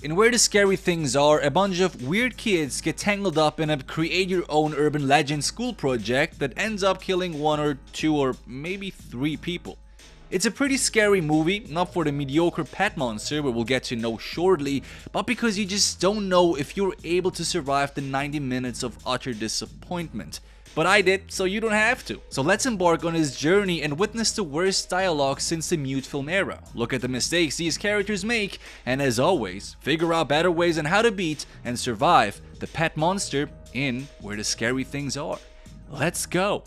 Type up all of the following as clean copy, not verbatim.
In Where the Scary Things Are, a bunch of weird kids get tangled up in a create-your-own urban legend school project that ends up killing 1 or 2 or maybe 3 people. It's a pretty scary movie, not for the mediocre pet monster we will get to know shortly, but because you just don't know if you're able to survive the 90 minutes of utter disappointment. But I did, so you don't have to. So let's embark on this journey and witness the worst dialogue since the mute film era. Look at the mistakes these characters make, and as always, figure out better ways on how to beat and survive the pet monster in Where the Scary Things Are. Let's go!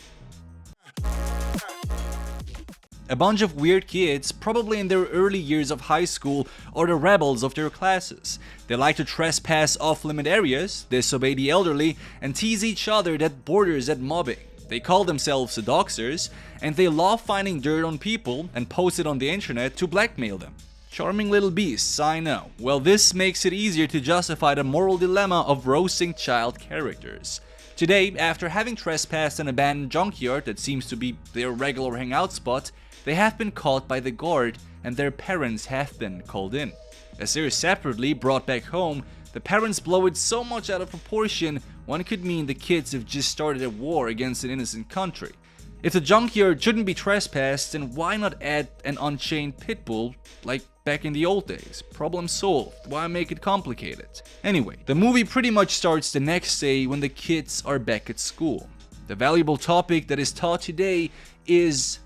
A bunch of weird kids, probably in their early years of high school, are the rebels of their classes. They like to trespass off-limit areas, disobey the elderly, and tease each other that borders at mobbing. They call themselves the doxers, and they love finding dirt on people and post it on the internet to blackmail them. Charming little beasts, I know. Well, this makes it easier to justify the moral dilemma of roasting child characters. Today, after having trespassed an abandoned junkyard that seems to be their regular hangout spot, they have been caught by the guard and their parents have been called in. As they're separately brought back home, the parents blow it so much out of proportion, one could mean the kids have just started a war against an innocent country. If the junkyard shouldn't be trespassed, then why not add an unchained pit bull like back in the old days? Problem solved. Why make it complicated? Anyway, the movie pretty much starts the next day when the kids are back at school. The valuable topic that is taught today is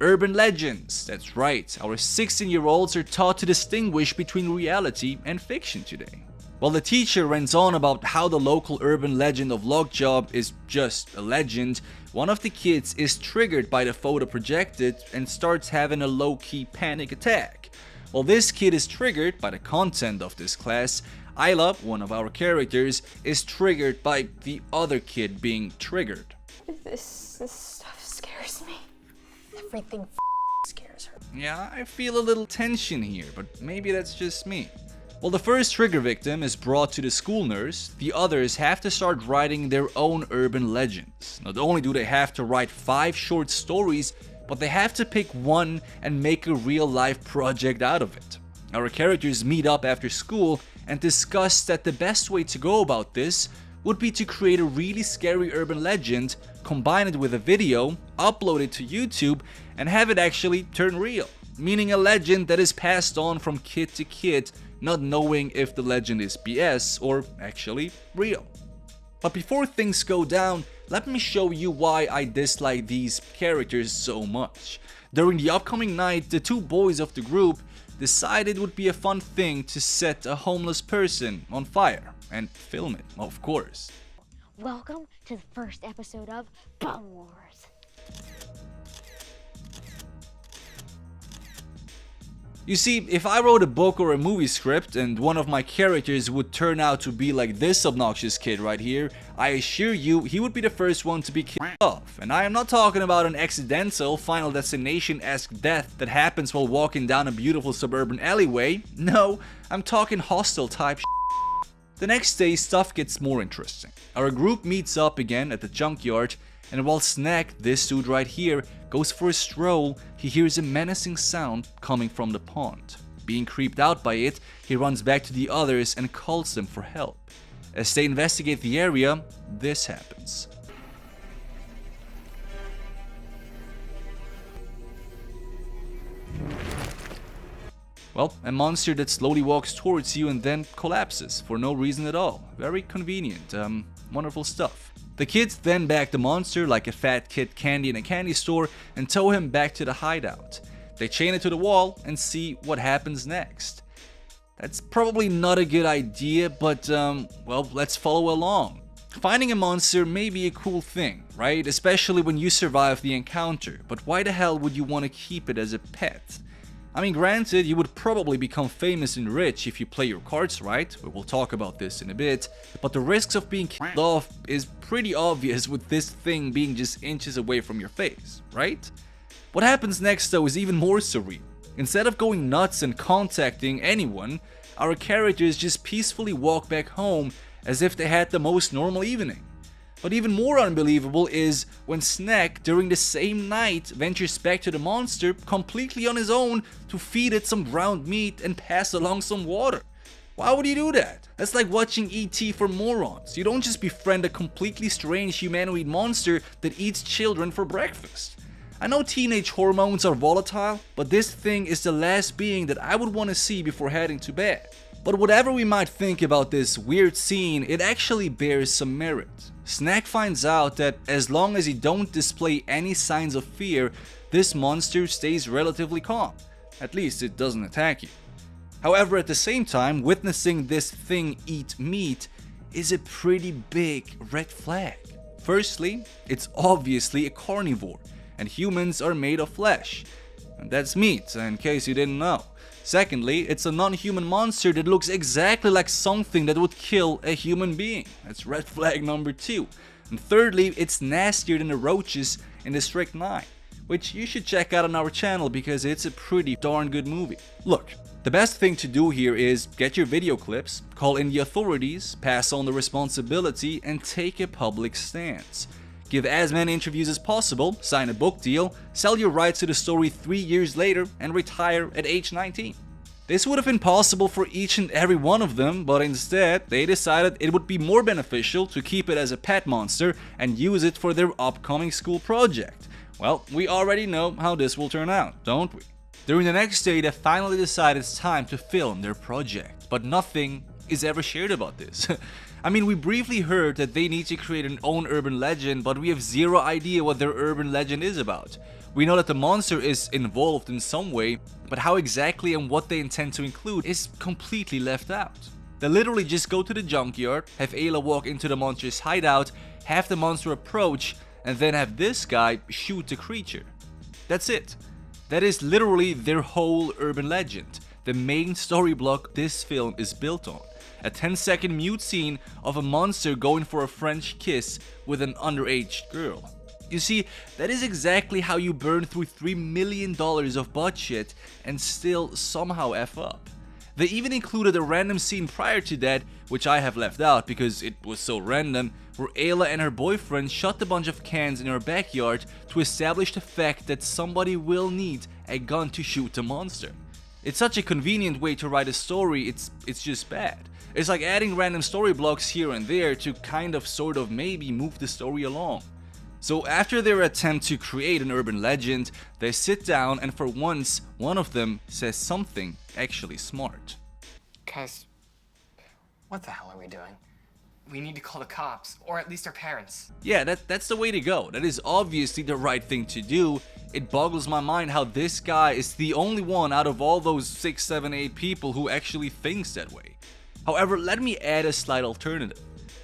urban legends. That's right, our 16-year-olds are taught to distinguish between reality and fiction today. While the teacher rants on about how the local urban legend of Lockjaw is just a legend, one of the kids is triggered by the photo projected and starts having a low-key panic attack. While this kid is triggered by the content of this class, Isla, one of our characters, is triggered by the other kid being triggered. This stuff scares me. Everything scares her. Yeah, I feel a little tension here, but maybe that's just me. While the first trigger victim is brought to the school nurse, the others have to start writing their own urban legends. Not only do they have to write 5 short stories, but they have to pick one and make a real-life project out of it. Our characters meet up after school and discuss that the best way to go about this would be to create a really scary urban legend, combine it with a video, upload it to YouTube, and have it actually turn real. Meaning a legend that is passed on from kid to kid, not knowing if the legend is BS or actually real. But before things go down, let me show you why I dislike these characters so much. During the upcoming night, the 2 boys of the group decided it would be a fun thing to set a homeless person on fire. And film it, of course. Welcome to the first episode of Bum Wars. You see, if I wrote a book or a movie script and one of my characters would turn out to be like this obnoxious kid right here, I assure you he would be the first one to be killed off. And I am not talking about an accidental Final Destination-esque death that happens while walking down a beautiful suburban alleyway. No, I'm talking hostile type shit. The next day, stuff gets more interesting. Our group meets up again at the junkyard, and while Snack, this dude right here, goes for a stroll, he hears a menacing sound coming from the pond. Being creeped out by it, he runs back to the others and calls them for help. As they investigate the area, this happens. Well, a monster that slowly walks towards you and then collapses for no reason at all. Very convenient, wonderful stuff. The kids then bag the monster like a fat kid candy in a candy store and tow him back to the hideout. They chain it to the wall and see what happens next. That's probably not a good idea, but well, let's follow along. Finding a monster may be a cool thing, right? Especially when you survive the encounter, but why the hell would you want to keep it as a pet? I mean, granted, you would probably become famous and rich if you play your cards right, we will talk about this in a bit, but the risks of being killed off is pretty obvious with this thing being just inches away from your face, right? What happens next though is even more surreal. Instead of going nuts and contacting anyone, our characters just peacefully walk back home as if they had the most normal evening. But even more unbelievable is when Snack, during the same night, ventures back to the monster completely on his own to feed it some ground meat and pass along some water. Why would you do that? That's like watching E.T. for morons. You don't just befriend a completely strange humanoid monster that eats children for breakfast. I know teenage hormones are volatile, but this thing is the last being that I would want to see before heading to bed. But whatever we might think about this weird scene, it actually bears some merit. Snack finds out that as long as you don't display any signs of fear, this monster stays relatively calm. At least it doesn't attack you. However, at the same time, witnessing this thing eat meat is a pretty big red flag. Firstly, it's obviously a carnivore, and humans are made of flesh. And that's meat, in case you didn't know. Secondly, it's a non-human monster that looks exactly like something that would kill a human being. That's red flag number 2. And thirdly, it's nastier than the roaches in District 9, which you should check out on our channel because it's a pretty darn good movie. Look, the best thing to do here is get your video clips, call in the authorities, pass on the responsibility, and take a public stance. Give as many interviews as possible, sign a book deal, sell your rights to the story 3 years later, and retire at age 19. This would have been possible for each and every one of them, but instead they decided it would be more beneficial to keep it as a pet monster and use it for their upcoming school project. Well, we already know how this will turn out, don't we? During the next day, they finally decide it's time to film their project, but nothing is ever shared about this. I mean, we briefly heard that they need to create an own urban legend, but we have zero idea what their urban legend is about. We know that the monster is involved in some way, but how exactly and what they intend to include is completely left out. They literally just go to the junkyard, have Ayla walk into the monster's hideout, have the monster approach, and then have this guy shoot the creature. That's it. That is literally their whole urban legend, the main story block this film is built on. A 10-second mute scene of a monster going for a French kiss with an underage girl. You see, that is exactly how you burn through $3 million of budget and still somehow F up. They even included a random scene prior to that, which I have left out because it was so random, where Ayla and her boyfriend shot a bunch of cans in her backyard to establish the fact that somebody will need a gun to shoot the monster. It's such a convenient way to write a story, it's just bad. It's like adding random story blocks here and there to kind of sort of maybe move the story along. So after their attempt to create an urban legend, they sit down and for once, one of them says something actually smart. Guys, what the hell are we doing? We need to call the cops, or at least our parents. Yeah, that's the way to go. That is obviously the right thing to do. It boggles my mind how this guy is the only one out of all those 6, 7, 8 people who actually thinks that way. However, let me add a slight alternative.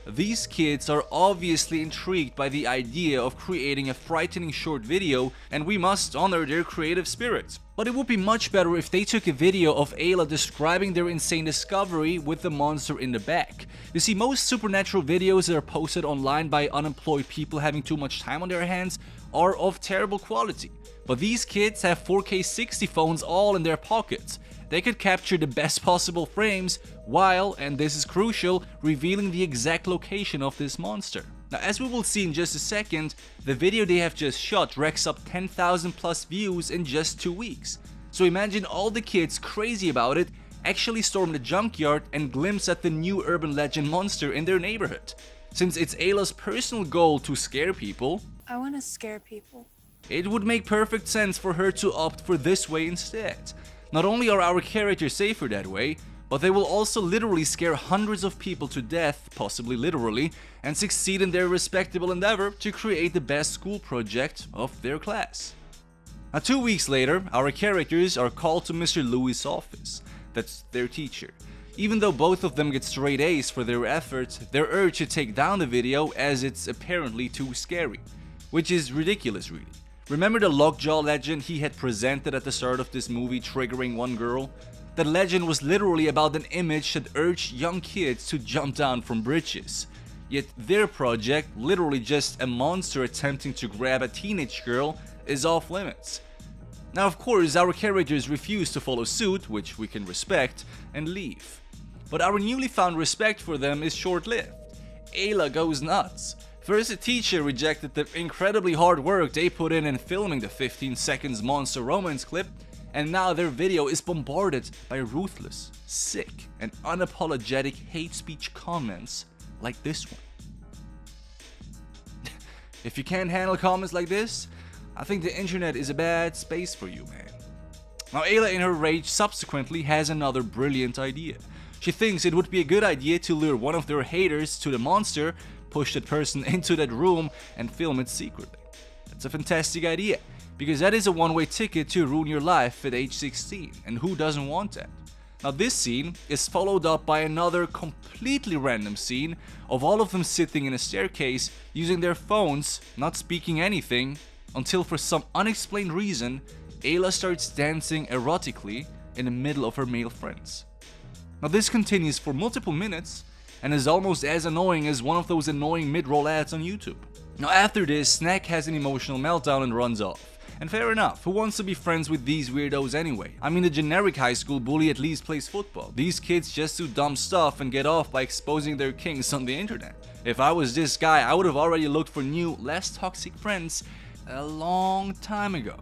These kids are obviously intrigued by the idea of creating a frightening short video, and we must honor their creative spirits. But it would be much better if they took a video of Ayla describing their insane discovery with the monster in the back. You see, most supernatural videos that are posted online by unemployed people having too much time on their hands are of terrible quality. But these kids have 4K 60 phones all in their pockets. They could capture the best possible frames while, and this is crucial, revealing the exact location of this monster. Now, as we will see in just a second, the video they have just shot racks up 10,000 plus views in just 2 weeks. So imagine all the kids crazy about it actually storm the junkyard and glimpse at the new urban legend monster in their neighborhood. Since it's Ayla's personal goal to scare people, I want to scare people. It would make perfect sense for her to opt for this way instead. Not only are our characters safer that way, but they will also literally scare hundreds of people to death, possibly literally, and succeed in their respectable endeavor to create the best school project of their class. Now 2 weeks later, our characters are called to Mr. Louis' office. That's their teacher. Even though both of them get straight A's for their efforts, they're urged to take down the video as it's apparently too scary. Which is ridiculous, really. Remember the lockjaw legend he had presented at the start of this movie triggering one girl? That legend was literally about an image that urged young kids to jump down from bridges. Yet their project, literally just a monster attempting to grab a teenage girl, is off limits. Now of course our characters refuse to follow suit, which we can respect, and leave. But our newly found respect for them is short-lived. Ayla goes nuts. First, the teacher rejected the incredibly hard work they put in filming the 15 seconds monster romance clip, and now their video is bombarded by ruthless, sick, and unapologetic hate speech comments like this one. If you can't handle comments like this, I think the internet is a bad space for you, man. Now, Ayla in her rage subsequently has another brilliant idea. She thinks it would be a good idea to lure one of their haters to the monster, push that person into that room, and film it secretly. That's a fantastic idea, because that is a one-way ticket to ruin your life at age 16, and who doesn't want that? Now, this scene is followed up by another completely random scene of all of them sitting in a staircase using their phones, not speaking anything, until for some unexplained reason, Ayla starts dancing erotically in the middle of her male friends. Now, this continues for multiple minutes and is almost as annoying as one of those annoying mid-roll ads on YouTube. Now, after this, Snack has an emotional meltdown and runs off. And fair enough, who wants to be friends with these weirdos anyway? I mean, the generic high school bully at least plays football. These kids just do dumb stuff and get off by exposing their kinks on the internet. If I was this guy, I would have already looked for new, less toxic friends a long time ago.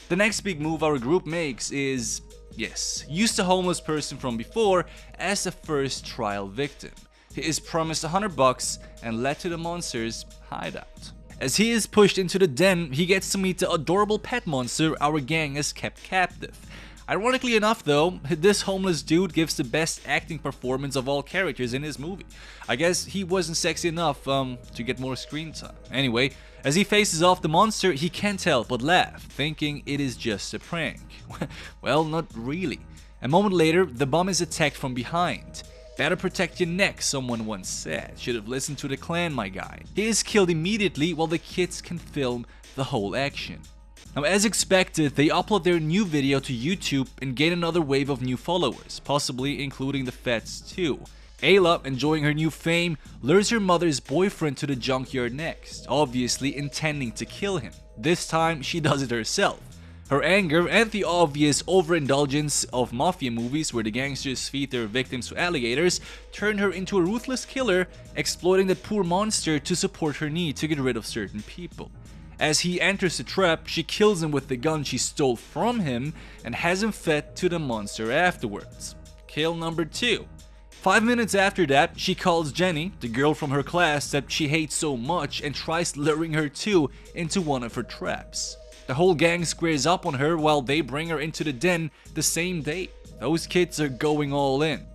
The next big move our group makes is, yes, use the homeless person from before as the first trial victim. He is promised $100 and led to the monster's hideout. As he is pushed into the den, he gets to meet the adorable pet monster our gang has kept captive. Ironically enough though, this homeless dude gives the best acting performance of all characters in his movie. I guess he wasn't sexy enough to get more screen time. Anyway, as he faces off the monster, he can't help but laugh, thinking it is just a prank. Well, not really. A moment later, the bum is attacked from behind. Better protect your neck, someone once said. Should have listened to the clan, my guy. He is killed immediately while the kids can film the whole action. Now, as expected, they upload their new video to YouTube and gain another wave of new followers, possibly including the Feds too. Ayla, enjoying her new fame, lures her mother's boyfriend to the junkyard next, obviously intending to kill him. This time, she does it herself. Her anger and the obvious overindulgence of mafia movies where the gangsters feed their victims to alligators turn her into a ruthless killer, exploiting that poor monster to support her need to get rid of certain people. As he enters the trap, she kills him with the gun she stole from him and has him fed to the monster afterwards. Kill number 2. 5 minutes after that, she calls Jenny, the girl from her class that she hates so much, and tries luring her too into one of her traps. The whole gang squares up on her while they bring her into the den the same day. Those kids are going all in.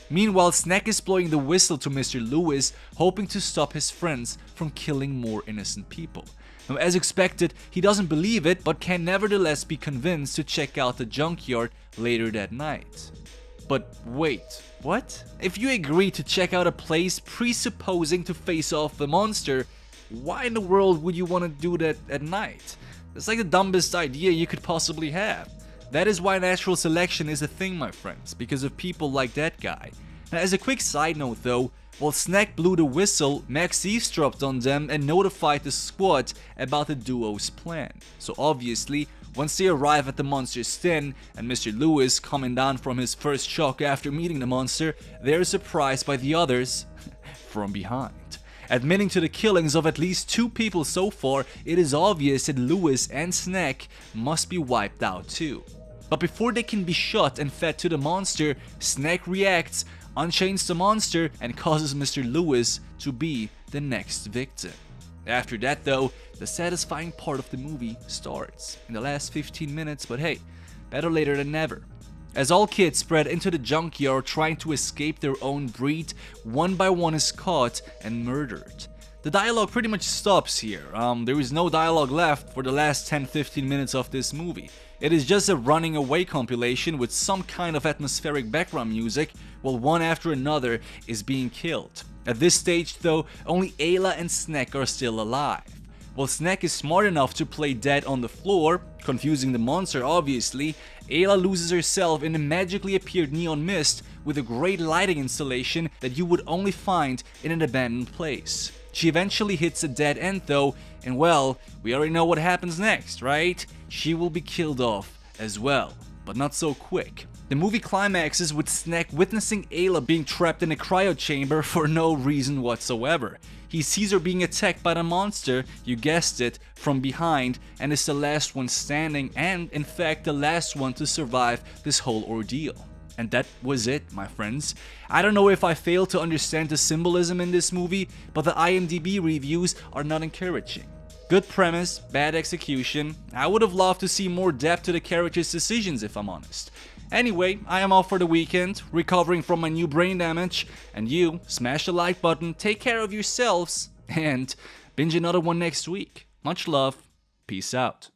Meanwhile, Snack is blowing the whistle to Mr. Lewis, hoping to stop his friends from killing more innocent people. Now, as expected, he doesn't believe it, but can nevertheless be convinced to check out the junkyard later that night. But wait, what? If you agree to check out a place presupposing to face off the monster, why in the world would you want to do that at night? It's like the dumbest idea you could possibly have. That is why natural selection is a thing, my friends, because of people like that guy. Now, as a quick side note though, while Snack blew the whistle, Max eavesdropped on them and notified the squad about the duo's plan. So obviously, once they arrive at the monster's den and Mr. Lewis, coming down from his first shock after meeting the monster, they are surprised by the others from behind. Admitting to the killings of at least 2 people so far, it is obvious that Lewis and Snack must be wiped out too. But before they can be shot and fed to the monster, Snack reacts, unchains the monster, and causes Mr. Lewis to be the next victim. After that though, the satisfying part of the movie starts in the last 15 minutes, but hey, better later than never. As all kids spread into the junkyard trying to escape their own breed, one by one is caught and murdered. The dialogue pretty much stops here. There is no dialogue left for the last 10-15 minutes of this movie. It is just a running away compilation with some kind of atmospheric background music while one after another is being killed. At this stage though, only Ayla and Snack are still alive. While Snack is smart enough to play dead on the floor, confusing the monster obviously, Ayla loses herself in a magically appeared neon mist with a great lighting installation that you would only find in an abandoned place. She eventually hits a dead end though, and well, we already know what happens next, right? She will be killed off as well, but not so quick. The movie climaxes with Snack witnessing Ayla being trapped in a cryo chamber for no reason whatsoever. He sees her being attacked by the monster, you guessed it, from behind, and is the last one standing and, in fact, the last one to survive this whole ordeal. And that was it, my friends. I don't know if I failed to understand the symbolism in this movie, but the IMDb reviews are not encouraging. Good premise, bad execution. I would have loved to see more depth to the characters' decisions, if I'm honest. Anyway, I am off for the weekend, recovering from my new brain damage, and you, smash the like button, take care of yourselves, and binge another one next week. Much love, peace out.